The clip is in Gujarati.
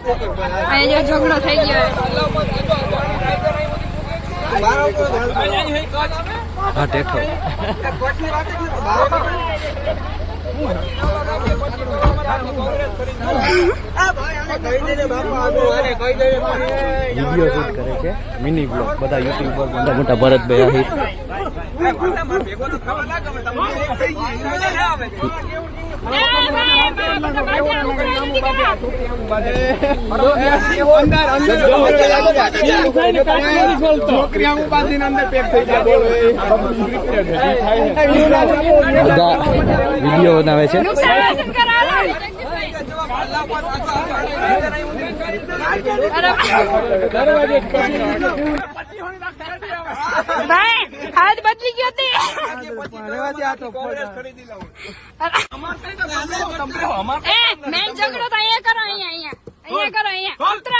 અહીંયા જો ઝઘડો થઈ ગયો હા ટેઠો વિડીયો શૂટ કરે છે મિની બ્લોગ બધા યુટ્યુબર મોટા મોટા ભરતભાઈ આહિર બધા વિડીયો બનાવે છે ભાઈ હાથ બદલી ગયો તે મેન ઝઘડો તો અહીંયા કરો અહીંયા કરો અહીંયા